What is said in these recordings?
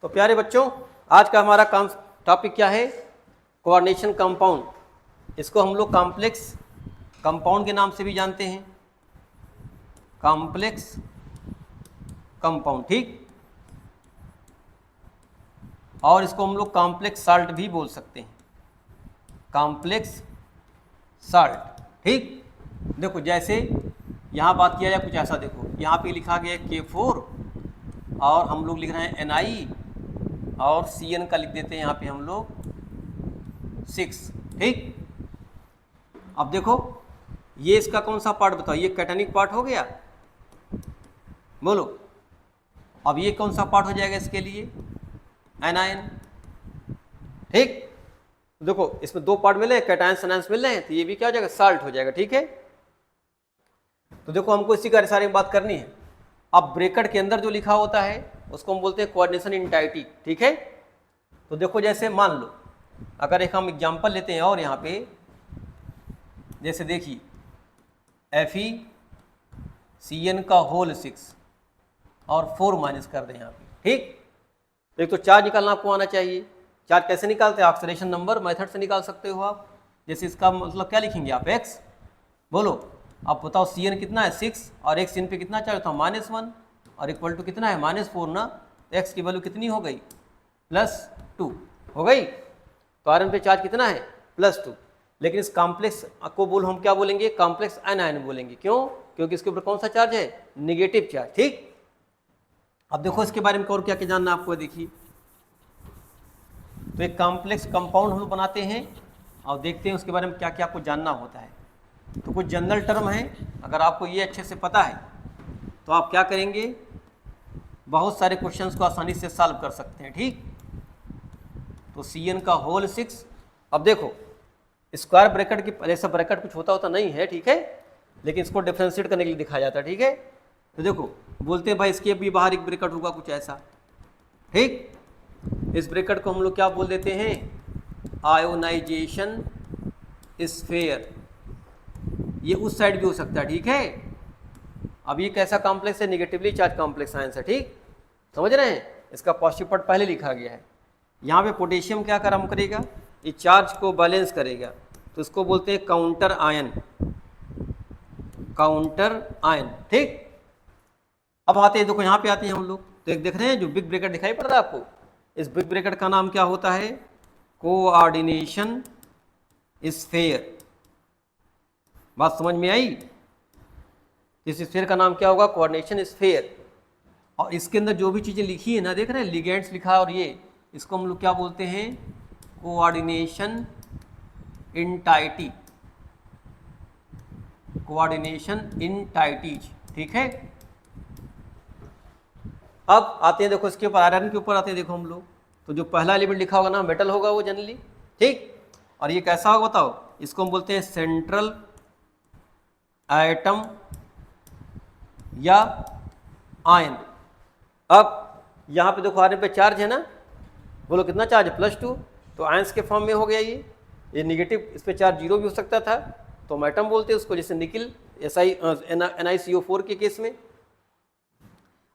तो प्यारे बच्चों, आज का हमारा काम टॉपिक क्या है? Coordination compound. इसको हम लोग कॉम्प्लेक्स कंपाउंड के नाम से भी जानते हैं, कॉम्प्लेक्स कंपाउंड, ठीक। और इसको हम लोग कॉम्प्लेक्स साल्ट भी बोल सकते हैं, कॉम्प्लेक्स साल्ट, ठीक। देखो जैसे यहाँ बात किया जाए कुछ ऐसा, देखो यहाँ पे लिखा गया है K4 और हम लोग लिख रहे हैं Ni और Cn का लिख देते हैं यहाँ पे हम लोग 6, ठीक। अब देखो ये इसका कौन सा पार्ट बताओ, ये कैटायनिक पार्ट हो गया, बोलो। अब ये कौन सा पार्ट हो जाएगा इसके लिए? एनायन, ठीक। देखो इसमें दो पार्ट मिले, कैटायंस एनायंस मिल रहे हैं, तो ये भी क्या हो जाएगा? साल्ट हो जाएगा, ठीक है। तो देखो हमको इसी का सारी बात करनी है। अब ब्रैकेट के अंदर जो लिखा होता है उसको हम बोलते हैं कोऑर्डिनेशन इंटाइटी, ठीक है। तो देखो जैसे मान लो अगर एक हम एग्जांपल लेते हैं, और यहाँ पे जैसे देखिए FeCN का होल 6 और 4 माइनस कर दें यहाँ पे, ठीक। एक तो चार्ज निकालना आपको आना चाहिए। चार्ज कैसे निकालते हैं? ऑक्सीडेशन नंबर मेथड से निकाल सकते हो आप। जैसे इसका मतलब क्या लिखेंगे आप? x, बोलो। अब बताओ Cn कितना है? 6 और x इन पे कितना चार्ज था? -1 और इक्वल टू कितना है? -4 ना। तो x की वैल्यू कितनी हो गई? +2 हो गई। तो Rn पे चार्ज कितना है? +2। लेकिन इस कॉम्प्लेक्स को बोल हम क्या बोलेंगे? कॉम्प्लेक्स एनायन बोलेंगे। क्यों? क्योंकि इसके ऊपर कौन सा चार्ज है? निगेटिव चार्ज, ठीक। अब देखो इसके बारे में और क्या क्या जानना आपको, देखिए। तो एक कॉम्प्लेक्स कंपाउंड हम लोग बनाते हैं और देखते हैं उसके बारे में क्या क्या आपको जानना होता है। तो कुछ जनरल टर्म है, अगर आपको ये अच्छे से पता है तो आप क्या करेंगे? बहुत सारे क्वेश्चंस को आसानी से सॉल्व कर सकते हैं, ठीक। तो Cn का होल 6। अब देखो स्क्वायर ब्रैकेट की जैसा ब्रैकेट कुछ होता नहीं है, ठीक है, लेकिन इसको डिफरेंशिएट करने के लिए दिखाया जाता है, ठीक है। तो देखो बोलते हैं भाई इसके भी बाहर एक ब्रैकेट होगा कुछ ऐसा, ठीक। इस ब्रैकेट को हम लोग क्या बोल देते हैं? Ionisation sphere. ये उस साइड भी हो सकता है, ठीक है। अब ये कैसा कॉम्प्लेक्स है? निगेटिवली चार्ज कॉम्प्लेक्स आयंस है, ठीक। समझ रहे हैं? इसका पॉजिटिव पार्ट पहले लिखा गया है। यहाँ पे पोटेशियम क्या काम करेगा? ये चार्ज को बैलेंस करेगा, तो इसको बोलते हैं काउंटर आयन, काउंटर आयन, ठीक। अब आते हैं, देखो यहाँ पे आते हैं हम लोग, तो एक देख रहे हैं जो बिग ब्रैकेट दिखाई पड़ रहा है आपको, इस बिग ब्रैकेट का नाम क्या होता है? Coordination sphere. बात समझ में आई? इस स्फीयर का नाम क्या होगा? Coordination sphere. और इसके अंदर जो भी चीजें लिखी है ना, देख रहे हैं लिगेंड्स लिखा है, और ये इसको हम लोग क्या बोलते हैं? कोऑर्डिनेशन इंटाइटी, कोऑर्डिनेशन इंटाइटीज, ठीक है। अब आते हैं, देखो इसके ऊपर आयरन के ऊपर आते हैं, देखो हम लोग, तो जो पहला एलिमेंट लिखा होगा ना मेटल होगा वो जनरली, ठीक। और ये कैसा होगा बताओ? इसको हम बोलते हैं सेंट्रल एटम या आयन। अब यहाँ पे देखो आयरन पे चार्ज है ना, बोलो कितना चार्ज है? +2। तो आयंस के फॉर्म में हो गया ये निगेटिव, इस पे चार्ज 0 भी हो सकता था, तो हम एटम बोलते हैं उसको, जैसे निकिल NiCO4 के केस में।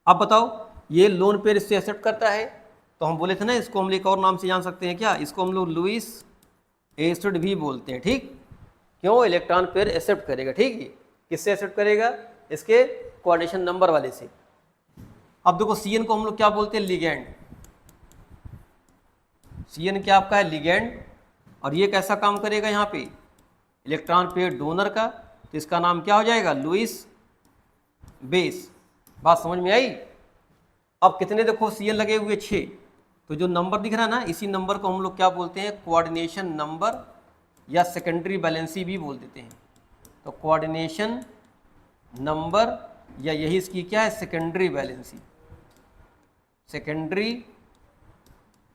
अब बताओ ये लोन पेयर इससे एक्सेप्ट करता है, तो हम बोले थे ना इसको हम एक और नाम से जान सकते हैं क्या? इसको हम लोग लुईस एसिड भी बोलते हैं, ठीक। क्यों? इलेक्ट्रॉन पेयर एक्सेप्ट करेगा, ठीक है। किससे एक्सेप्ट करेगा? इसके कोऑर्डिनेशन नंबर वाले से। अब देखो Cn को हम लोग क्या बोलते हैं? लिगेंड। Cn क्या आपका है? लिगेंड। और ये कैसा काम करेगा? यहाँ पे इलेक्ट्रॉन पेयर डोनर का, तो इसका नाम क्या हो जाएगा? Lewis base. बात समझ में आई? अब कितने देखो Cn लगे हुए? 6। तो जो नंबर दिख रहा है ना, इसी नंबर को हम लोग क्या बोलते हैं? कोऑर्डिनेशन नंबर या सेकेंडरी बैलेंसी भी बोल देते हैं। तो कोऑर्डिनेशन नंबर या यही इसकी क्या है? सेकेंडरी बैलेंसी, सेकेंडरी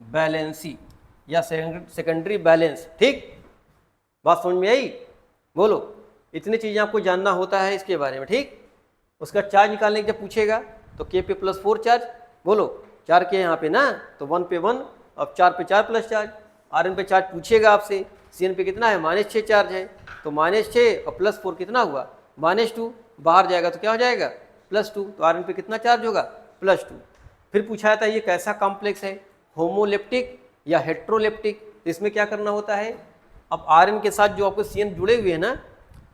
बैलेंसी या सेकेंडरी बैलेंस, ठीक। बात समझ में आई? बोलो। इतनी चीजें आपको जानना होता है इसके बारे में, ठीक। उसका चार्ज निकालने के जब पूछेगा तो K पे +4 चार्ज, बोलो 4 के यहाँ पे ना, तो 1 पे 1, अब 4 पे 4 प्लस चार्ज। Rn पे चार्ज पूछेगा आपसे, Cn पे कितना है? -6 चार्ज है, तो -6 और +4 कितना हुआ? -2। बाहर जाएगा तो क्या हो जाएगा? +2। तो Rn पे कितना चार्ज होगा? +2। फिर पूछा जाता है ये कैसा कॉम्प्लेक्स है, होमोलेप्टिक या हेट्रोलेप्टिक। इसमें क्या करना होता है, अब आयरन के साथ जो आपको CN जुड़े हुए हैं ना,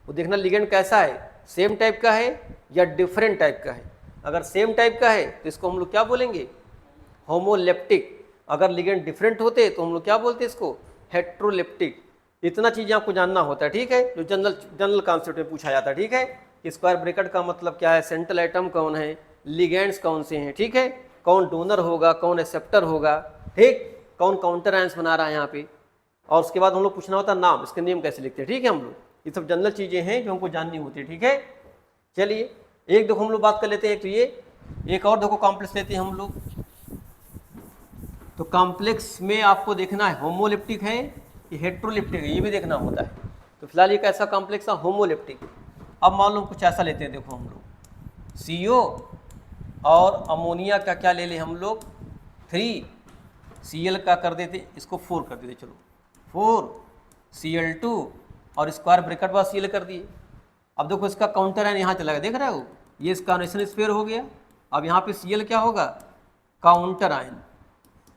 वो देखना लिगेंड कैसा है, सेम टाइप का है या डिफरेंट टाइप का है। अगर सेम टाइप का है तो इसको हम लोग क्या बोलेंगे, होमोलेप्टिक। अगर लिगेंड डिफरेंट होते तो हम लोग क्या बोलते हैं इसको, हेट्रोलेप्टिक। इतना चीज़ें आपको जानना होता है, ठीक है, जो जनरल कॉन्सेप्ट में पूछा जाता है, ठीक है। स्क्वायर ब्रैकेट का मतलब क्या है, सेंट्रल एटम कौन है, लिगेंड्स कौन से हैं, ठीक है, कौन डोनर होगा, कौन एक्सेप्टर होगा, ठीक, कौन काउंटर आयंस बना रहा है यहाँ पे। और उसके बाद हम लोग पूछना होता है नाम, इसके नेम कैसे लिखते हैं, ठीक है। हम लोग ये सब जनरल चीज़ें हैं जो हमको जाननी होती है, ठीक है। चलिए एक देखो हम लोग बात कर लेते हैं, एक तो ये, एक और देखो कॉम्प्लेक्स लेते हैं हम लोग। तो कॉम्प्लेक्स में आपको देखना है होमोलिप्टिक है ये हेट्रोलिप्टिक है, ये भी देखना होता है। तो फिलहाल ये कैसा कॉम्प्लेक्स है, होमोलिप्टिक। अब मान लो कुछ ऐसा लेते हैं, देखो हम लोग CO और अमोनिया का क्या ले लें हम लोग, 3Cl का कर देते, इसको 4 कर देते, चलो 4Cl2 और स्क्वायर ब्रैकेट बाद Cl कर दिए। अब देखो इसका काउंटर आयन यहाँ चला गया, देख रहे हो, ये इसका कॉर्डिनेशन स्फीयर हो गया। अब यहाँ पे Cl क्या होगा, काउंटर आयन।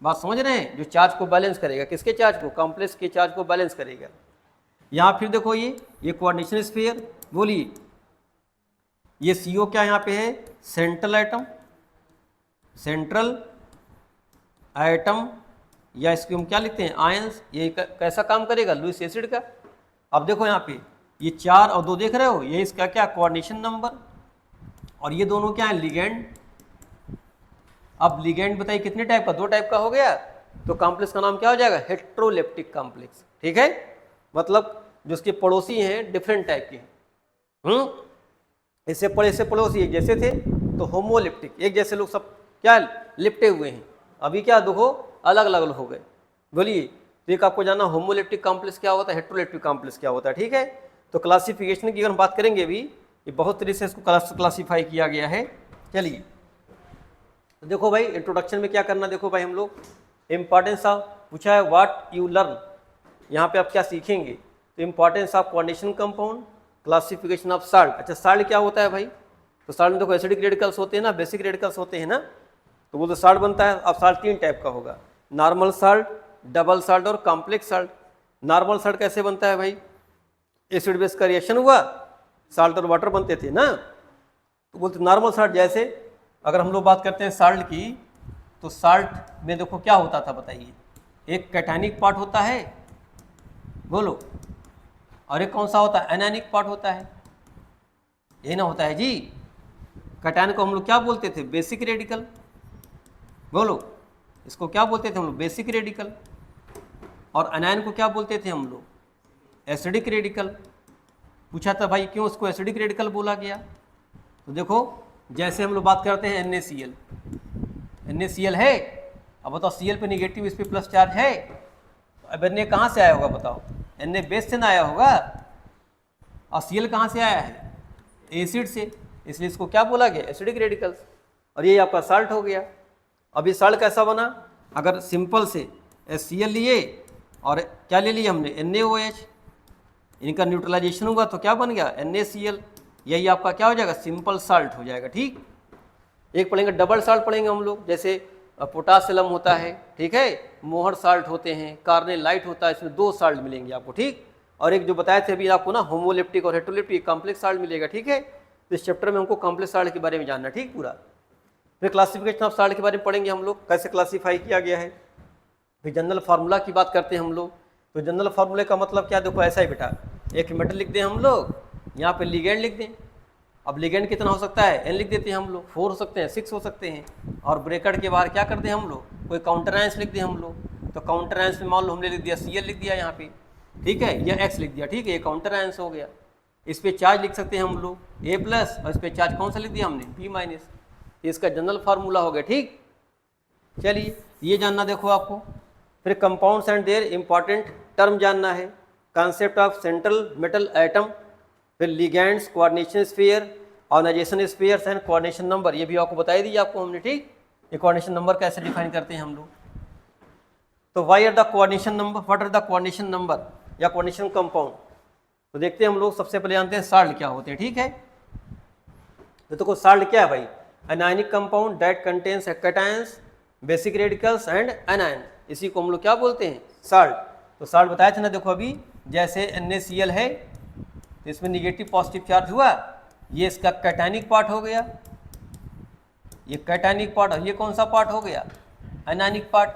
बात समझ रहे हैं, जो चार्ज को बैलेंस करेगा, किसके चार्ज को, कॉम्प्लेक्स के चार्ज को बैलेंस करेगा। यहाँ फिर देखो ये कोऑर्डिनेशन स्फीयर, बोलिए ये CO क्या यहाँ पे है, सेंट्रल एटम, सेंट्रल एटम, या इसको हम क्या लिखते हैं, आयंस। ये कैसा काम करेगा, लुईस एसिड का। अब देखो यहाँ पे ये 4 और 2 देख रहे हो, ये इसका क्या कोऑर्डिनेशन नंबर, और ये दोनों क्या है, लिगेंड। अब लिगेंड बताइए कितने टाइप का, 2 टाइप का हो गया। तो कॉम्प्लेक्स का नाम क्या हो जाएगा, हेट्रोलेप्टिक कॉम्प्लेक्स, ठीक है। मतलब जो उसके पड़ोसी हैं डिफरेंट टाइप के हैं, इससे पड़ोसी एक जैसे थे तो होमोलिप्टिक, एक जैसे लोग सब क्या लिपटे हुए हैं। अभी क्या देखो अलग अलग हो गए। बोलिए, तो एक आपको जानना होमोलिप्टिक कॉम्प्लेक्स क्या होता है, हेट्रोलेप्टिक कॉम्प्लेक्स क्या होता है, ठीक है। तो क्लासिफिकेशन की अगर हम बात करेंगे अभी, ये बहुत तरीके से इसको क्लासीफाई किया गया है। चलिए तो देखो भाई इंट्रोडक्शन में क्या करना, देखो भाई हम लोग इंपॉर्टेंस ऑफ पूछा है व्हाट यू लर्न, यहाँ पे आप क्या सीखेंगे। तो importance of coordination compound, classification of salt. अच्छा साल्ट क्या होता है भाई, तो साल्ट में देखो एसिडिक रेडिकल्स होते हैं ना, बेसिक रेडिकल्स होते हैं ना, तो वो तो साल्ट बनता है। अब साल्ट 3 टाइप का होगा, नॉर्मल साल्ट, डबल साल्ट और कॉम्प्लेक्स साल्ट। नॉर्मल साल्ट कैसे बनता है भाई, एसिड बेस का रिएक्शन हुआ, साल्ट और वाटर बनते थे ना, तो बोलते नॉर्मल साल्ट। जैसे अगर हम लोग बात करते हैं साल्ट की, तो साल्ट में देखो क्या होता था बताइए, एक कैटायनिक पार्ट होता है, बोलो, और एक कौन सा होता है, एनायनिक पार्ट होता है, ये ना होता है जी। कैटायन को हम लोग क्या बोलते थे, बेसिक रेडिकल, बोलो, इसको क्या बोलते थे हम लोग, बेसिक रेडिकल। और एनायन को क्या बोलते थे हम लोग, एसिडिक रेडिकल। पूछा था भाई क्यों उसको एसिडिक रेडिकल बोला गया, तो देखो जैसे हम लोग बात करते हैं NaCl, NaCl है, अब बताओ Cl पे निगेटिव, इस पे प्लस चार्ज है, अब Na कहाँ से आया होगा बताओ, Na बेस से ना आया होगा, और Cl कहाँ से आया है, एसिड से, इसलिए इसको क्या बोला गया, एसिडिक रेडिकल्स। और ये आपका साल्ट हो गया। अब ये साल्ट कैसा बना, अगर सिंपल से HCl लिए और क्या ले लिया हमने, NaOH, इनका न्यूट्रलाइजेशन हुआ तो क्या बन गया, NaCl। यही आपका क्या हो जाएगा, सिंपल साल्ट हो जाएगा, ठीक। एक पढ़ेंगे डबल साल्ट पढ़ेंगे हम लोग, जैसे पोटासियम होता है, ठीक है, मोहर साल्ट होते हैं, कार्नेलाइट होता है, इसमें 2 साल्ट मिलेंगे आपको, ठीक। और एक जो बताए थे अभी आपको ना, होमोलिप्टिक और हेट्रोलिप्टिक कॉम्प्लेक्स साल्ट मिलेगा, ठीक है। तो इस चैप्टर में हमको कॉम्प्लेक्स साल्ट के बारे में जानना, ठीक पूरा। फिर क्लासिफिकेशन ऑफ साल्ट के बारे में पढ़ेंगे हम लोग, कैसे क्लासीफाई किया गया है। फिर जनरल फार्मूला की बात करते हैं हम लोग, तो जनरल फार्मूले का मतलब क्या, देखो ऐसा ही बेटा, एक मेटल लिख दें हम लोग, यहाँ पे लिगेंड लिख दें। अब लिगेंड कितना हो सकता है, N लिख देते हैं हम लोग, 4 हो सकते हैं, 6 हो सकते हैं, और ब्रैकेट के बाहर क्या कर दें हम लोग, कोई काउंटर आयंस लिख दें हम लोग। तो काउंटर आयंस में मान लो हमने लिख दिया Cl लिख दिया यहाँ पे, ठीक है, या X लिख दिया, ठीक है, ये काउंटर आयंस हो गया। इस पे चार्ज लिख सकते हैं हम लोग A+, और इस पे चार्ज कौन सा लिख दिया हमने, B-। इसका जनरल फार्मूला हो गया, ठीक। चलिए ये जानना देखो आपको। फिर compounds and their important term जानना है, concept of central metal atom, फिर ligands, coordination sphere, organisation spheres and coordination number, ये भी आपको बताई दी आपको हमने, ठीक। ये कोऑर्डिनेशन नंबर कैसे डिफाइन करते हैं हम लोग। तो why are the coordination number, what are the coordination number या कोऑर्डिनेशन कंपाउंड। तो देखते हैं हम लोग, सबसे पहले जानते हैं साल्ट क्या होते हैं, ठीक है। तो देखो साल्ट क्या है भाई, anionic compound that contains cations, basic radicals and anion, इसी को हम लोग क्या बोलते हैं, साल्ट। तो साल्ट बताया था ना, देखो अभी जैसे NaCl है तो इसमें निगेटिव पॉजिटिव चार्ज हुआ, ये इसका कैटायनिक पार्ट हो गया, ये कैटायनिक पार्ट, और ये कौन सा पार्ट हो गया, एनायनिक पार्ट।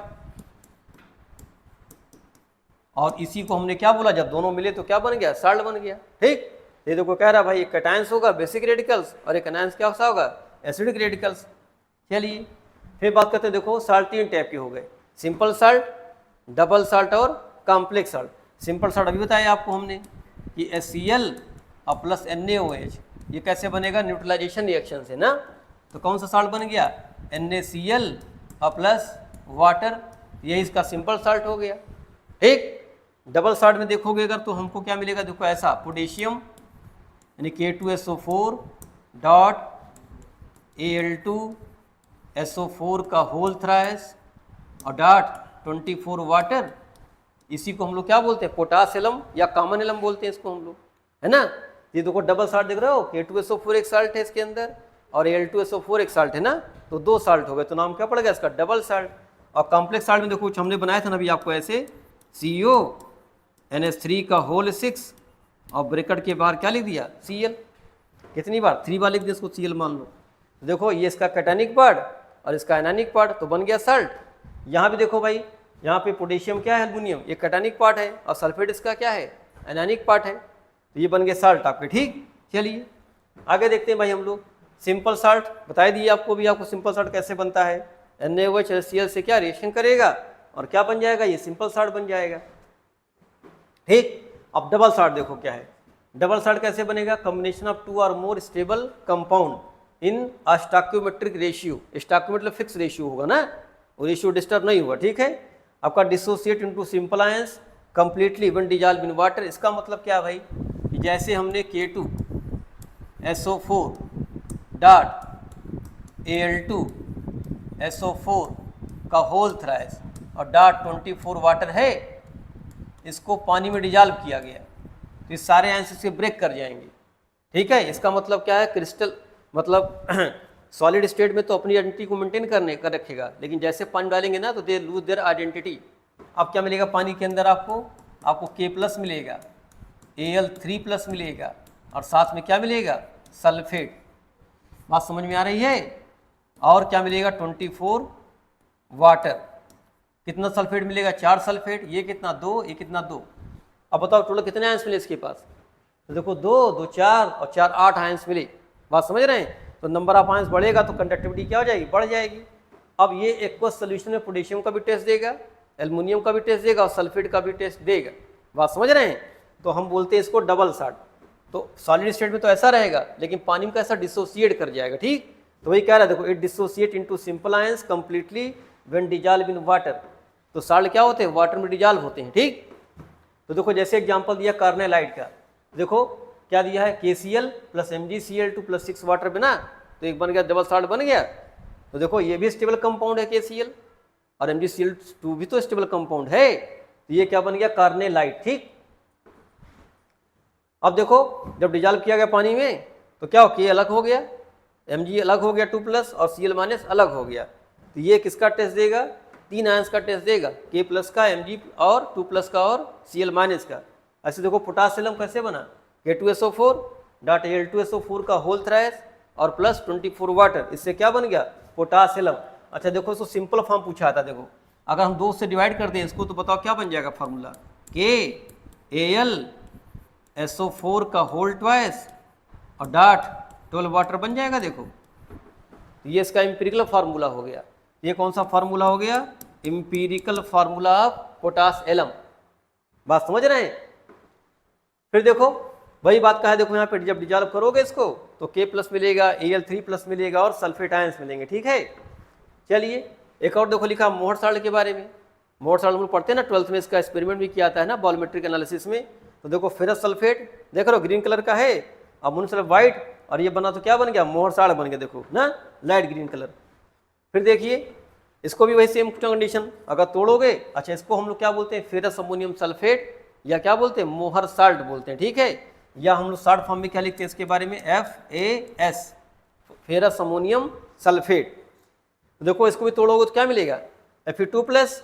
और इसी को हमने क्या बोला, जब दोनों मिले तो क्या बन गया, साल्ट बन गया। ठीक, ये देखो कह रहा भाई एक कैटायंस होगा बेसिक रेडिकल्स और एक एनायंस क्या होगा, एसिडिक रेडिकल्स। चलिए फिर बात करते हैं, देखो साल्ट 3 टाइप के हो गए, सिंपल साल्ट, डबल साल्ट और कॉम्प्लेक्स साल्ट। सिंपल साल्ट अभी बताया आपको हमने कि HCl और प्लस NaOH, ये कैसे बनेगा, न्यूट्रलाइजेशन रिएक्शन से ना। तो कौन सा साल्ट बन गया, NaCl और प्लस वाटर, ये इसका सिंपल साल्ट हो गया। ठीक, डबल साल्ट में देखोगे अगर तो हमको क्या मिलेगा, देखो ऐसा, पोटेशियम यानी K2SO4 डॉट Al2SO4 का होल थ्राइस और डॉट 24 वाटर, इसी को हम लोग क्या बोलते हैं, पोटास एलम या कॉमन एलम बोलते हैं इसको हम लोग, है ना। ये देखो डबल साल्ट देख रहे हो, K2SO4 एक साल्ट है इसके अंदर और Al2SO4 एक साल्ट है ना, तो 2 साल्ट हो गए, तो नाम क्या पड़ गया इसका, डबल साल्ट। और कॉम्प्लेक्स साल्ट में देखो कुछ हमने बनाया था ना अभी आपको, ऐसे CONH3 का होल 6 और ब्रैकेट के बाहर क्या लिख दिया, Cl, कितनी बार, 3 बार लिख दिया इसको Cl मान लो। देखो ये इसका कैटायनिक पार्ट और इसका एनायनिक पार्ट, तो बन गया साल्ट। यहाँ भी देखो भाई, यहाँ पे पोटेशियम क्या है, एल्युमिनियम, ये कैटायनिक पार्ट है और सल्फेट इसका क्या है, एनायनिक पार्ट है, तो ये बन गए साल्ट आपके। ठीक, चलिए आगे देखते हैं भाई हम लोग, सिंपल साल्ट बता दिए आपको भी, आपको सिंपल साल्ट कैसे बनता है, NaOH HCl से क्या रिएक्शन करेगा और क्या बन जाएगा, ये सिंपल साल्ट बन जाएगा। ठीक, अब डबल साल्ट देखो क्या है, डबल साल्ट कैसे बनेगा, कॉम्बिनेशन ऑफ 2 और more stable compound in stoichiometric ratio, stoichiometric मतलब फिक्स रेशियो होगा ना, वो रेशियो डिस्टर्ब नहीं हुआ। ठीक है, आपका dissociate into simple ions completely when dissolve in water, इसका मतलब क्या भाई, जैसे हमने K2SO4 डॉट Al2SO4 का होल थ्राइस और डॉट 24 वाटर है, इसको पानी में डिजॉल्व किया गया तो इस सारे आयंस से ब्रेक कर जाएंगे। ठीक है, इसका मतलब क्या है, क्रिस्टल मतलब सॉलिड स्टेट में तो अपनी आइडेंटिटी को मेंटेन कर रखेगा, लेकिन जैसे पानी डालेंगे ना तो दे लूज देयर आइडेंटिटी। अब क्या मिलेगा पानी के अंदर, आपको K+ मिलेगा, Al3+ मिलेगा और साथ में क्या मिलेगा, सल्फेट। बात समझ में आ रही है। और क्या मिलेगा, 24 वाटर, कितना सल्फेट मिलेगा, 4 सल्फेट, ये कितना 2, ये कितना 2। अब बताओ टोटल कितने आयंस मिले इसके पास, तो देखो 2 2 4 और 4 8 आयंस मिले। बात समझ रहे हैं, तो नंबर ऑफ आयंस बढ़ेगा तो कंडक्टिविटी क्या हो जाएगी, बढ़ जाएगी। अब ये एक्वस सोल्यूशन में पोटेशियम का भी टेस्ट देगा, एल्युमिनियम का भी टेस्ट देगा और सल्फेट का भी टेस्ट देगा। बात समझ रहे हैं, तो हम बोलते हैं इसको डबल साल्ट। तो सॉलिड स्टेट में तो ऐसा रहेगा, लेकिन पानी में कैसा डिसोसिएट कर जाएगा। ठीक, तो वही कह रहा है, देखो it dissociate into simple ions completely when dissolve in water. तो साल्ट क्या होते हैं, वाटर में डिसॉल्व होते हैं। ठीक, तो देखो जैसे एग्जांपल दिया कार्नेलाइट का, देखो क्या दिया है, KCl plus MgCl2 plus 6 water बिना, तो एक बन गया डबल साल्ट बन गया। तो देखो ये भी स्टेबल कंपाउंड है KCl और MgCl2 भी तो स्टेबल कंपाउंड है, तो ये क्या बन गया, कार्नेलाइट। ठीक, अब देखो जब डिसॉल्व किया गया पानी में तो क्या हो, K अलग हो गया, Mg अलग हो गया 2+ और Cl- अलग हो गया, तो ये किसका टेस्ट देगा, 3 आयंस का टेस्ट देगा, K+ का, Mg और 2+ का और Cl- का। ऐसे देखो पोटासियम कैसे बना, K2SO4 डॉट Al2SO4 का होल थ्राइस और प्लस 24 वाटर, इससे क्या बन गया, पोटासियम। अच्छा देखो इसको सिंपल फॉर्म पूछा था, देखो अगर हम 2 से डिवाइड कर दें इसको तो बताओ क्या बन जाएगा फार्मूला, KAlSO4 का होल ट्वाइस और डॉट 12 वाटर बन जाएगा। देखो ये इसका एम्पिरिकल फार्मूला हो गया। ये कौन सा फार्मूला हो गया, empirical formula of potash alum. बात समझ रहे हैं। फिर देखो वही बात का है, देखो यहाँ पे जब डिसॉल्व करोगे इसको तो K+ मिलेगा, Al3+ मिलेगा और सल्फेट आयंस मिलेंगे। ठीक है, चलिए एक और देखो लिखा मोहर साल्ट के बारे में। मोहर साल्ट हम लोग पढ़ते हैं ना 12th में, इसका एक्सपेरिमेंट भी किया था है ना वॉल्यूमेट्रिक एनालिसिस में। तो देखो फेरस सल्फेट देख रहे हो ग्रीन कलर का है, अब मुनसल्फ व्हाइट, और ये बना तो क्या बन गया, मोहर साल्ट बन गया, देखो ना लाइट ग्रीन कलर। फिर देखिए इसको भी वही सेम कंडीशन अगर तोड़ोगे, अच्छा इसको हम लोग क्या बोलते हैं, फेरस अमोनियम सल्फेट या क्या बोलते हैं, मोहर साल्ट बोलते हैं। ठीक है, या हम लोग शॉर्ट फॉर्म में क्या लिखते हैं इसके बारे में, FAS, फेरस अमोनियम सल्फेट। तो देखो इसको भी तोड़ोगे तो क्या मिलेगा, Fe2+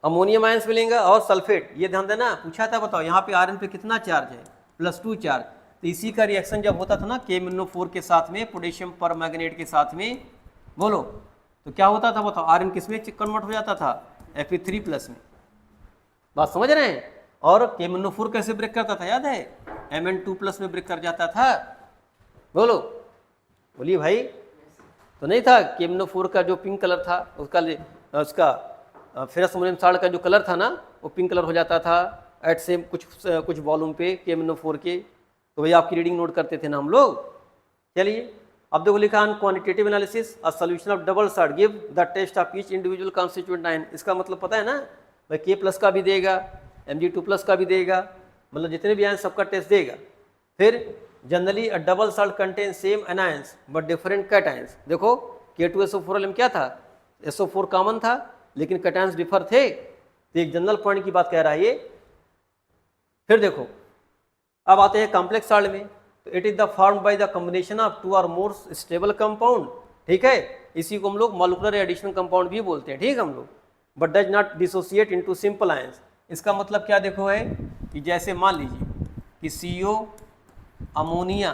अमोनियम आयंस मिलेंगे और सल्फेट। ये ध्यान देना, पूछा था बताओ यहाँ पे आयरन पे कितना चार्ज है, +2 चार्ज। तो इसी का रिएक्शन जब होता था ना KMnO4 के साथ में पोटेशियम परमैंगनेट के साथ में, बोलो तो क्या होता था बताओ, आयरन किस में कन्वर्ट हो जाता था, Fe3+ में। बात समझ रहे हैं। और KMnO4 कैसे ब्रेक करता था याद है, Mn2+ में ब्रेक कर जाता था। बोलो बोलिए भाई, तो नहीं था KMnO4 का जो पिंक कलर था उसका फेरस अमोनियम साल्ट का जो कलर था ना वो पिंक कलर हो जाता था एट सेम कुछ वॉल्यूम पे KMnO4 के। तो भैया आपकी रीडिंग नोट करते थे ना हम लोग। चलिए अब देखो लिखा quantitative analysis, a solution of double salt give the test of each individual constituent ion. इसका मतलब पता है ना भाई, K+ का भी देगा, Mg2+ का भी देगा, मतलब जितने भी आयन सबका टेस्ट देगा। फिर generally a double salt contain same anions but different cations. देखो K2SO4 में क्या था, SO4 कॉमन था लेकिन कैटायंस डिफर थे। तो एक जनरल पॉइंट की बात कह रहा है ये। फिर देखो अब आते हैं कॉम्प्लेक्स सॉल्ट में, तो it is the form by the combination of 2 और मोर स्टेबल कंपाउंड। ठीक है, इसी को हम लोग मॉलिक्यूलर एडिशन कंपाउंड भी बोलते हैं, ठीक है हम लोग, but does not dissociate into simple ions. इसका मतलब क्या देखो है कि जैसे मान लीजिए कि CO अमोनिया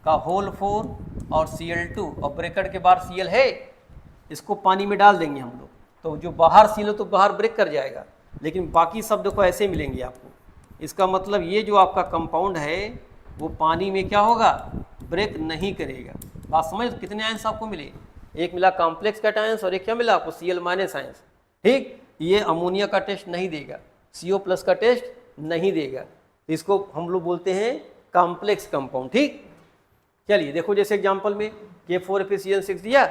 का होल 4 और Cl2 और ब्रेकेट के बाहर Cl है, इसको पानी में डाल देंगे हम लोग, तो जो बाहर Cl तो बाहर ब्रेक कर जाएगा, लेकिन बाकी सब देखो ऐसे मिलेंगे आपको। इसका मतलब ये जो आपका कंपाउंड है वो पानी में क्या होगा, ब्रेक नहीं करेगा। बात समझ, कितने आयंस आपको मिले, एक मिला कॉम्प्लेक्स कैटायंस और एक क्या मिला आपको Cl- आयंस। ठीक, ये अमोनिया का टेस्ट नहीं देगा, CO+ का टेस्ट नहीं देगा, तो इसको हम लोग बोलते हैं कॉम्प्लेक्स कंपाउंड। ठीक, चलिए देखो जैसे एग्जांपल में K4FeCN6 दिया,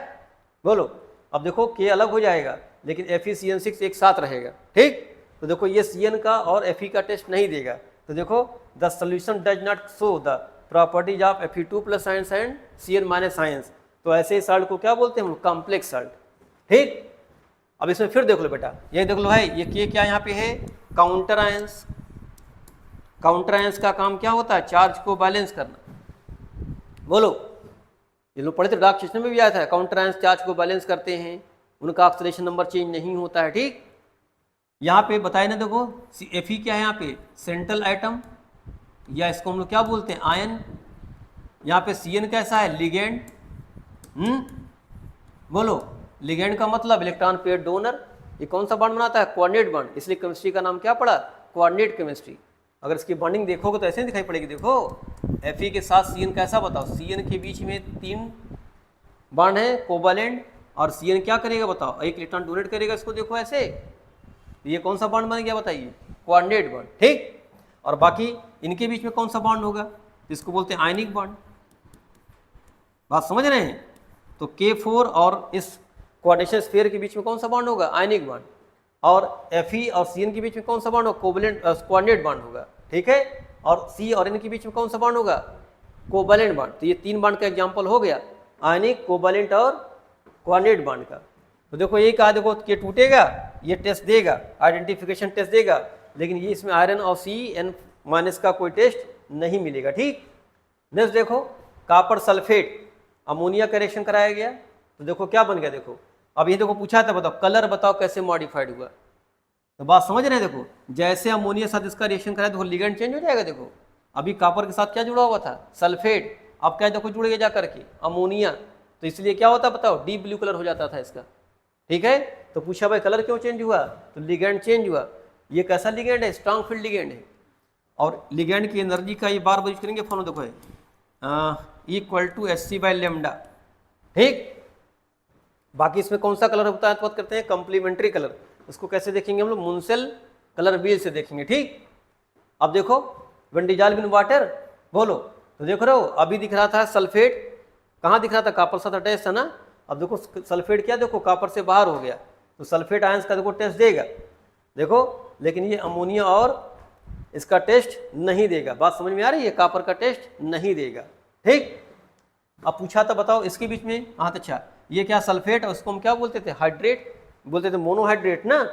बोलो अब देखो K अलग हो जाएगा लेकिन FeCN6 एक साथ रहेगा। ठीक, तो देखो ये Cn का और Fe का टेस्ट नहीं देगा, तो देखो the solution does not show the properties of Fe2+ ions and Cn- ions. तो ऐसे साल्ट को क्या बोलते हैं हम, कॉम्प्लेक्स साल्ट। ठीक, अब इसमें फिर देख लो बेटा, ये देख लो भाई, ये K क्या यहाँ पे है, काउंटर आयंस। काउंटर आयंस का काम क्या होता है, चार्ज को बैलेंस करना। बोलो, ये लोग पढ़े थे, डार्क सिस्टम में भी आया था, काउंटर आयंस चार्ज को बैलेंस करते हैं, उनका ऑक्सीडेशन नंबर चेंज नहीं होता है। ठीक, यहाँ पे बताए ना, देखो Fe क्या है यहाँ पे, सेंट्रल एटम, या इसको हम लोग क्या बोलते हैं, आयन। यहाँ पे Cn कैसा है, लिगेंड। बोलो, लिगेंड का मतलब इलेक्ट्रॉन पेयर डोनर। ये कौन सा बॉन्ड बनाता है, कोऑर्डिनेट बॉन्ड, इसलिए केमिस्ट्री का नाम क्या पड़ा, कोऑर्डिनेट केमिस्ट्री। अगर इसकी बॉन्डिंग देखोगे तो ऐसे नहीं दिखाई पड़ेगी। देखो Fe के साथ Cn कैसा बताओ, Cn के बीच में 3 बॉन्ड है कोवैलेंट, और Cn क्या करेगा बताओ, एक इलेक्ट्रॉन डोनेट करेगा, इसको देखो ऐसे, ये कौन सा बॉन्ड बन गया बताइए, कोऑर्डिनेट बॉन्ड। ठीक, और बाकी इनके बीच में कौन सा बॉन्ड होगा, इसको बोलते हैं आयनिक बॉन्ड। बात समझ रहे हैं, तो K4 और इस कोऑर्डिनेशन स्फीयर के बीच में कौन सा बॉन्ड होगा, आयनिक बॉन्ड, और Fe और Cn के बीच में कौन सा बॉन्ड होगा, कोवैलेंट कोऑर्डिनेट बॉन्ड होगा। ठीक है, और C और N के बीच में कौन सा बॉन्ड होगा, कोवैलेंट बॉन्ड। तो ये 3 बॉन्ड का एग्जांपल हो गया, आयनिक, कोवैलेंट और कोऑर्डिनेट बॉन्ड का। तो देखो ये कहा, देखो K टूटेगा, ये टेस्ट देगा, आइडेंटिफिकेशन टेस्ट देगा, लेकिन ये इसमें आयरन और Cn- का कोई टेस्ट नहीं मिलेगा। ठीक, नेक्स्ट देखो कॉपर सल्फेट, अमोनिया का रिएक्शन कराया गया, तो देखो क्या बन गया। देखो अब ये देखो पूछा था, बताओ कलर बताओ कैसे मॉडिफाइड हुआ। तो बात समझ रहे हैं, देखो जैसे अमोनिया साथ इसका रिएक्शन कराया, देखो लिगेंड चेंज हो जाएगा। देखो अभी कॉपर के साथ क्या जुड़ा हुआ था, सल्फेट, अब क्या देखो जुड़ गया जा करके अमोनिया, तो इसलिए क्या होता बताओ, डीप ब्लू कलर हो जाता था इसका। ठीक है, तो पूछा भाई कलर क्यों चेंज हुआ, तो लिगेंड चेंज हुआ। ये कैसा लिगेंड है, स्ट्रांग फील्ड लिगेंड है, और लिगेंड की एनर्जी का ये बार बार यूज करेंगे फॉर्म, देखो है =Hc/λ। ठीक, बाकी इसमें कौन सा कलर होता है, बात करते हैं कंप्लीमेंट्री कलर। उसको कैसे देखेंगे हम लोग, मुंसेल कलर व्हील से देखेंगे। ठीक, अब देखो व्हेन डिसॉल्व्ड इन वाटर, बोलो, तो देख रहे हो अभी दिख रहा था सल्फेट, कहाँ दिख रहा था, कॉपर साथ अटैच था ना। अब देखो सल्फेट क्या, देखो कॉपर से बाहर हो गया, तो सल्फेट आयंस का देखो टेस्ट देगा, देखो, लेकिन ये अमोनिया और इसका टेस्ट नहीं देगा। बात समझ में आ रही है, कॉपर का टेस्ट नहीं देगा। ठीक, अब पूछा था बताओ इसके बीच में, हाँ तो अच्छा ये क्या सल्फेट है, उसको हम क्या बोलते थे, हाइड्रेट बोलते थे, मोनोहाइड्रेट ना।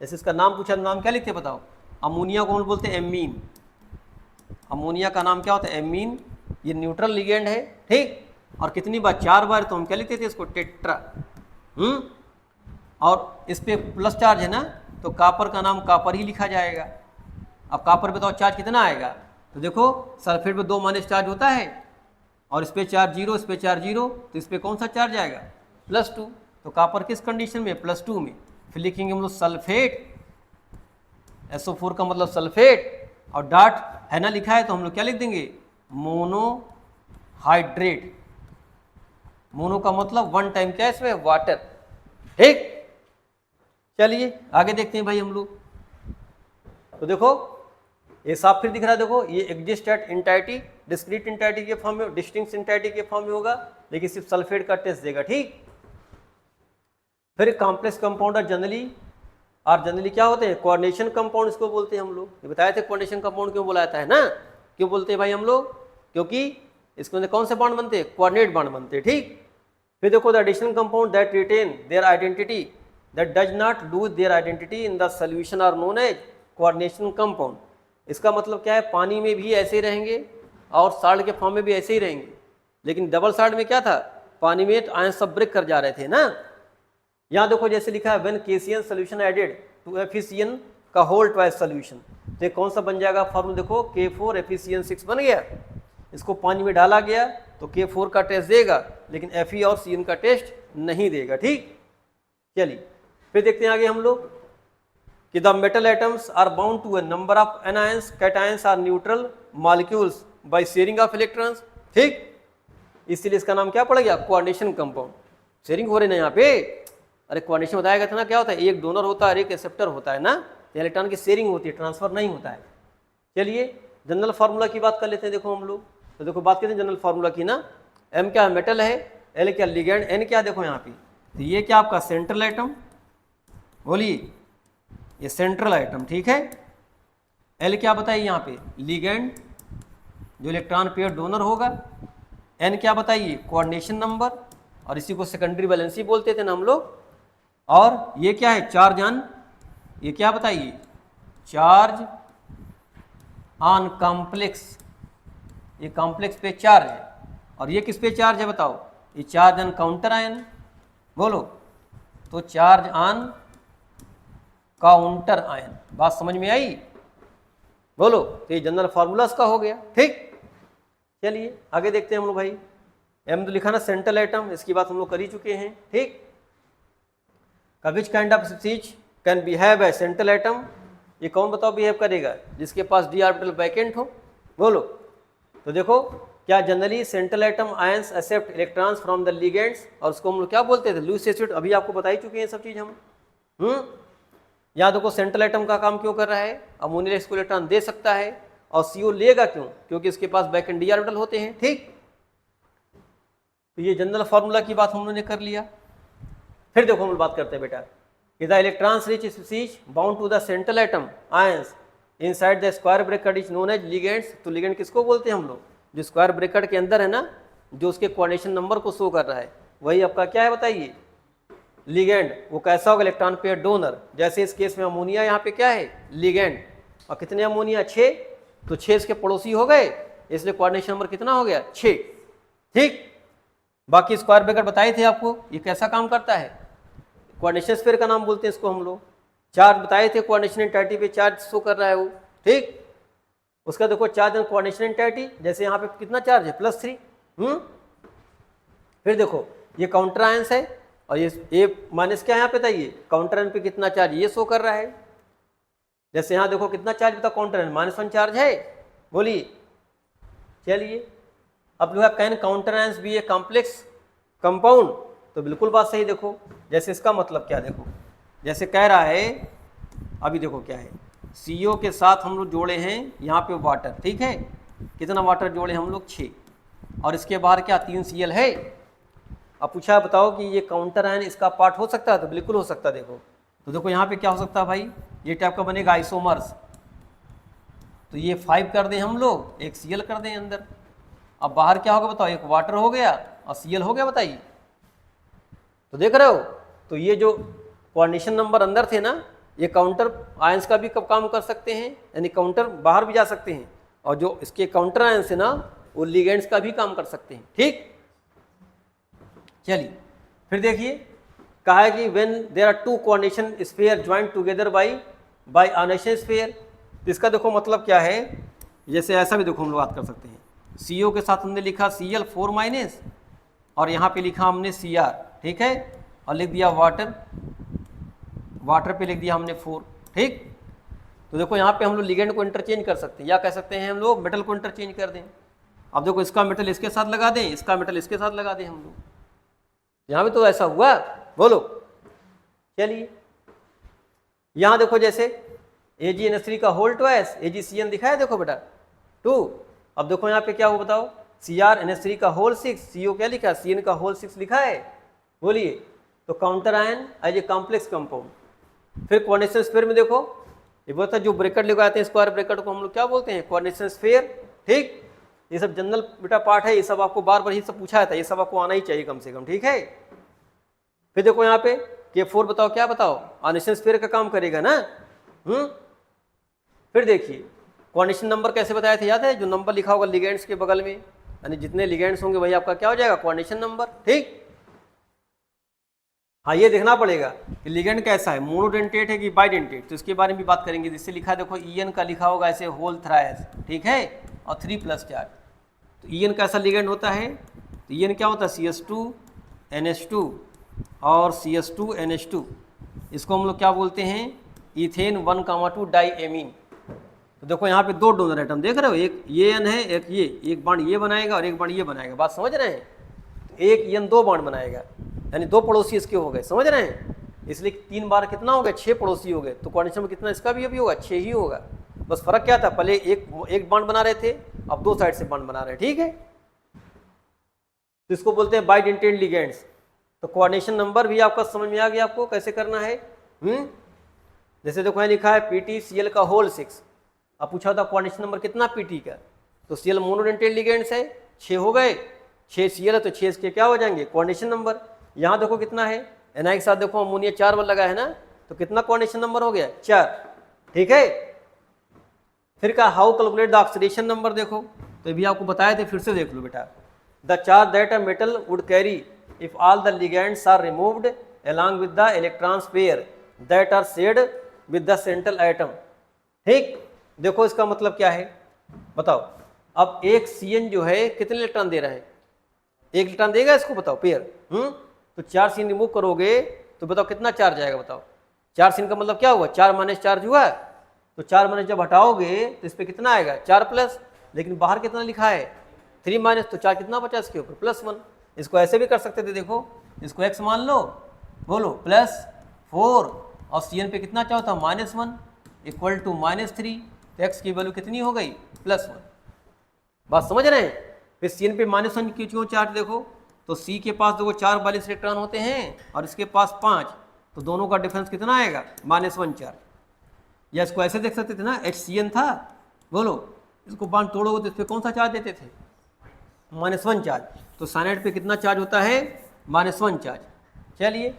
जैसे इसका नाम पूछा, नाम क्या लिखते बताओ, अमोनिया को हम बोलते हैं एमीन। अमोनिया का नाम क्या होता है, एमीन। ये न्यूट्रल लिगेंड है। ठीक, और कितनी बार, 4 बार, तो हम क्या लिखते थे इसको, टेट्रा। और इस पे प्लस चार्ज है ना, तो कापर का नाम कापर ही लिखा जाएगा। अब कापर पे तो चार्ज कितना आएगा, तो देखो सल्फेट पे 2 माइनस चार्ज होता है, और इस पे चार्ज 0, इस पे चार्ज 0, तो इस पे कौन सा चार्ज आएगा, +2। तो कापर किस कंडीशन में, +2 में। फिर लिखेंगे हम लोग सल्फेट, SO4 का मतलब सल्फेट, और डाट है ना लिखा है, तो हम लोग क्या लिख देंगे, मोनोहाइड्रेट। मोनो का मतलब 1 टाइम क्या है इसमें, वाटर। ठीक, चलिए आगे देखते हैं भाई हम लोग। तो देखो ये साफ फिर दिख रहा है, देखो ये एग्जिस्ट एट इंटाइटी, डिस्क्रीट इंटाइटी के फॉर्म में, डिस्टिंक्ट इंटाइटी के फॉर्म में होगा, लेकिन सिर्फ सल्फेट का टेस्ट देगा। ठीक, फिर कॉम्प्लेक्स कंपाउंड जनरली क्या होते हैं, कोऑर्डिनेशन कंपाउंड इसको बोलते हैं हम लोग। ये बताए थे कोऑर्डिनेशन कंपाउंड क्यों बोला जाता है ना, क्यों बोलते हैं भाई हम लोग, क्योंकि इसके अंदर कौन से बॉन्ड बनते हैं, कोऑर्डिनेट बॉन्ड बनते हैं। ठीक, फिर देखो the additional compound that retain their identity that does not lose their identity in the solution are known as coordination compound. इसका मतलब क्या है, पानी में भी ऐसे ही रहेंगे और साल्ट के फॉर्म में भी ऐसे ही रहेंगे, लेकिन डबल साल्ट में क्या था, पानी में आयन सब ब्रेक कर जा रहे थे ना। यहाँ देखो जैसे लिखा है, when KCN solution added to FeCN का होल ट्वाइस सोल्यूशन, तो ये कौन सा बन जाएगा फॉर्मूला, देखो K4 FeCN6 बन गया। इसको पानी में डाला गया तो K4 का टेस्ट देगा, लेकिन Fe और Cn का टेस्ट नहीं देगा। ठीक, चलिए फिर देखते हैं आगे हम लोग कि the metal atoms are bound to a number of anions, cations or neutral molecules by sharing of electrons. ठीक, इसलिए इसका नाम क्या पड़ गया, कोऑर्डिनेशन कंपाउंड। शेयरिंग हो रही ना यहाँ पे, अरे कोऑर्डिनेशन बताया गया था ना, क्या होता है, एक डोनर होता है और एक एक्सेप्टर होता है ना, तो इलेक्ट्रॉन की शेयरिंग होती है, ट्रांसफर नहीं होता है। चलिए जनरल फार्मूला की बात कर लेते हैं, देखो हम लोग, तो देखो बात करते हैं जनरल फार्मूला की ना। M क्या मेटल है, L क्या लिगैंड, N क्या देखो यहाँ पे, तो ये क्या आपका सेंट्रल एटम, बोलिए ये सेंट्रल एटम। ठीक है, L क्या बताइए यहाँ पे, लिगैंड जो इलेक्ट्रॉन पेयर डोनर होगा, N क्या बताइए, कोऑर्डिनेशन नंबर, और इसी को सेकेंडरी वैलेंसी बोलते थे ना हम लोग। और ये क्या है, चार्ज ऑन, ये क्या बताइए, चार्ज ऑन कॉम्प्लेक्स, ये कॉम्प्लेक्स पे चार्ज है, और ये किस पे चार्ज है बताओ, ये चार्ज ऑन काउंटर आयन, बोलो, तो चार्ज ऑन काउंटर आयन। बात समझ में आई, बोलो, तो ये जनरल फार्मूला इसका हो गया। ठीक, चलिए आगे देखते हैं हम लोग भाई। M तो लिखा ना सेंट्रल एटम, इसकी बात हम लोग कर ही चुके हैं। ठीक, which kind of speech can behave A central atom, ये कौन बताओ बिहेव करेगा, जिसके पास d ऑर्बिटल वैकेंट हो, बोलो। तो देखो क्या generally central atom ions accept electrons from the ligands, और उसको हम लोग क्या बोलते थे, लूज एसिड। अभी आपको बता ही चुके हैं सब चीज़ हम। यहाँ देखो सेंट्रल एटम का काम क्यों कर रहा है, अमोनिया इसको इलेक्ट्रॉन दे सकता है, और CO लेगा क्यों, क्योंकि इसके पास वैकेंट d ऑर्बिटल होते हैं। ठीक, तो ये जनरल फार्मूला की बात हम लोगों ने कर लिया। फिर देखो हम लोग बात करते हैं बेटा, कि the electrons rich species bound to the central atom ions inside the square bracket is known as ligands. तो लिगेंड किसको बोलते हैं हम लोग, जो स्क्वायर ब्रैकेट के अंदर है ना, जो उसके कोऑर्डिनेशन नंबर को शो कर रहा है, वही आपका क्या है बताइए, लिगेंड। वो कैसा होगा, इलेक्ट्रॉन पेयर डोनर। जैसे इस केस में अमोनिया यहाँ पे क्या है, लिगेंड, और कितने अमोनिया, 6, तो 6 इसके पड़ोसी हो गए, इसलिए कोऑर्डिनेशन नंबर कितना हो गया, 6। ठीक, बाकी स्क्वायर ब्रैकेट बताए थे आपको, ये कैसा काम करता है, कोऑर्डिनेशन स्फीयर का नाम बोलते हैं इसको हम लोग। चार्ज बताए थे, कोऑर्डिनेशन इंटाइटी पे चार्ज शो कर रहा है वो। ठीक, उसका देखो चार्ज ऑन कोऑर्डिनेशन इंटाइटी, जैसे यहाँ पे कितना चार्ज है, +3। फिर देखो ये काउंटर आयंस है, और ये माइनस क्या है यहाँ पे बताइए, काउंटर आयन पे कितना चार्ज, ये शो कर रहा है। जैसे यहाँ देखो कितना चार्ज बता, काउंटर आयन -1 चार्ज है, बोलिए। चलिए अब जो है, can counter ions be a complex compound, तो बिल्कुल बात सही। देखो जैसे इसका मतलब क्या, देखो जैसे कह रहा है, अभी देखो क्या है, CO के साथ हम लोग जोड़े हैं यहाँ पे वाटर। ठीक है, कितना वाटर जोड़े हम लोग, 6, और इसके बाहर क्या 3 Cl है। अब पूछा बताओ कि ये काउंटर आयन इसका पार्ट हो सकता है, तो बिल्कुल हो सकता है। देखो तो देखो यहाँ पे क्या हो सकता है भाई, ये टाइप का बनेगा आइसोमर्स, तो ये 5 कर दें हम लोग, एक Cl कर दें अंदर। अब बाहर क्या होगा बताओ, एक वाटर हो गया और Cl हो गया, बताइए। तो देख रहे हो, तो ये जो कोऑर्डिनेशन नंबर अंदर थे ना, ये काउंटर आयंस का भी काम कर सकते हैं, यानी काउंटर बाहर भी जा सकते हैं, और जो इसके काउंटर आयंस है ना, वो लिगेंड्स का भी काम कर सकते हैं। ठीक, चलिए फिर देखिए, कहा है कि when there are two coordination sphere joint together by ordination sphere. तो इसका देखो मतलब क्या है, जैसे ऐसा भी देखो हम लोग बात कर सकते हैं, CO के साथ हमने लिखा Cl4 माइनस और यहाँ पे लिखा हमने Cr, ठीक है, और लिख दिया वाटर पे लिख दिया हमने 4, ठीक। तो देखो यहाँ पे हम लोग लिगेंड को इंटरचेंज कर सकते हैं, या कह सकते हैं हम लोग मेटल को इंटरचेंज कर दें। अब देखो इसका मेटल इसके साथ लगा दें, इसका मेटल इसके साथ लगा दें हम लोग, यहाँ भी तो ऐसा हुआ, बोलो। चलिए यहाँ देखो जैसे AgNH3 का होल ट्वाइस AgCN दिखा है, देखो बेटा 2। अब देखो यहाँ पे क्या हो बताओ, CrNH3 का होल 6, CO क्या लिखा है, CN का होल 6 लिखा है, बोलिए। तो counter ion as a complex compound. फिर कोऑर्डिनेशन स्फीयर में देखो, ये बोलता है जो ब्रैकेट लगाते हैं स्क्वायर ब्रैकेट को हम लोग क्या बोलते हैं, कोऑर्डिनेशन स्फीयर, ठीक। ये सब जनरल बेटा पार्ट है, ये सब आपको बार बार ही सब पूछा था, ये सब आपको आना ही चाहिए कम से कम, ठीक है। फिर देखो यहाँ पे K4 बताओ क्या बताओ, कोऑर्डिनेशन स्फीयर का काम करेगा ना। फिर देखिए कोऑर्डिनेशन नंबर कैसे बताया थे, याद है, जो नंबर लिखा होगा लिगेंड्स के बगल में, यानी जितने लिगेंड्स होंगे वही आपका क्या हो जाएगा, कोऑर्डिनेशन नंबर, ठीक। हाँ ये देखना पड़ेगा कि लिगेंड कैसा है, मोनोडेंटेट है कि बाइडेंटेट, तो इसके बारे में भी बात करेंगे। जिससे लिखा है देखो EN का लिखा होगा ऐसे होल थ्राइस, ठीक है, और 3+ चार्ज। तो EN कैसा लिगेंड होता है, तो EN क्या होता है, CS2NH2 और CS2NH2, इसको हम लोग क्या बोलते हैं, इथेन 1,2 डाईएमीन। तो देखो यहाँ पे 2 डोनर एटम देख रहे हो, एक ये N है, एक ये, एक बांड ये बनाएगा और एक बांड ये बनाएगा, बात समझ रहे हैं। तो एक N 2 बांड बनाएगा, यानी 2 पड़ोसी इसके हो गए, समझ रहे हैं। इसलिए 3 बार कितना हो गया, 6 पड़ोसी हो गए। तो कोऑर्डिनेशन में कितना इसका भी अभी होगा, 6 ही होगा। बस फर्क क्या था, पहले एक बांड बना रहे थे, अब 2 साइड से बांड बना रहे हैं, ठीक है। तो इसको बोलते हैं बाइडेंटेट लिगेंड्स। तो कोऑर्डिनेशन नंबर भी आपका समझ में आ गया, आपको कैसे करना है। जैसे देखो यहाँ लिखा है PtCl का होल 6। अब पूछा था कोऑर्डिनेशन नंबर कितना Pt का, तो Cl मोनोडेंटेट लिगेंड्स है, 6 हो गए, 6 Cl है तो 6 इसके क्या हो जाएंगे, कोऑर्डिनेशन नंबर। यहाँ देखो कितना है, Na के साथ देखो अमोनिया 4 बार लगा है ना, तो कितना कोऑर्डिनेशन नंबर हो गया, 4, ठीक है। फिर का how calculate the oxidation number, देखो तो भी आपको बताए थे, फिर से देख लो बेटा। The charge that a metal would carry if all the ligands are removed along with the electrons pair that are shared with the central atom, ठीक। देखो इसका मतलब क्या है बताओ। अब एक CN जो है कितने इलेक्ट्रॉन दे रहा है, 1 इलेक्ट्रॉन देगा इसको, बताओ पेयर। तो 4 CN रिमूव करोगे तो बताओ कितना चार्ज आएगा, बताओ। 4 CN का मतलब क्या हुआ, 4 माइनस चार्ज हुआ। तो 4 माइनस जब हटाओगे तो इस पर कितना आएगा, 4+, लेकिन बाहर कितना लिखा है 3 माइनस, तो 4 कितना बचा इसके ऊपर, +1। इसको ऐसे भी कर सकते थे, देखो इसको x मान लो, बोलो +4 और CN पे कितना चाहो था, -1 इक्वल टू -3, तो x की वैल्यू कितनी हो गई, +1। बात समझ रहे हैं। फिर CN पे -1 क्यों चार्ज, देखो तो C के पास देखो 4 42 इलेक्ट्रॉन होते हैं और इसके पास 5, तो दोनों का डिफरेंस कितना आएगा, -1 चार्ज। या इसको ऐसे देख सकते थे ना, HCN था, बोलो इसको बांध तोड़ोगे तो इस पर कौन सा चार्ज देते थे, -1 चार्ज। तो साइनाइड पे कितना चार्ज होता है, -1 चार्ज। चलिए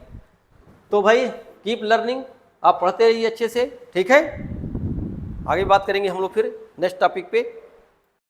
तो भाई कीप लर्निंग, आप पढ़ते रहिए अच्छे से, ठीक है। आगे बात करेंगे हम लोग फिर नेक्स्ट टॉपिक पे।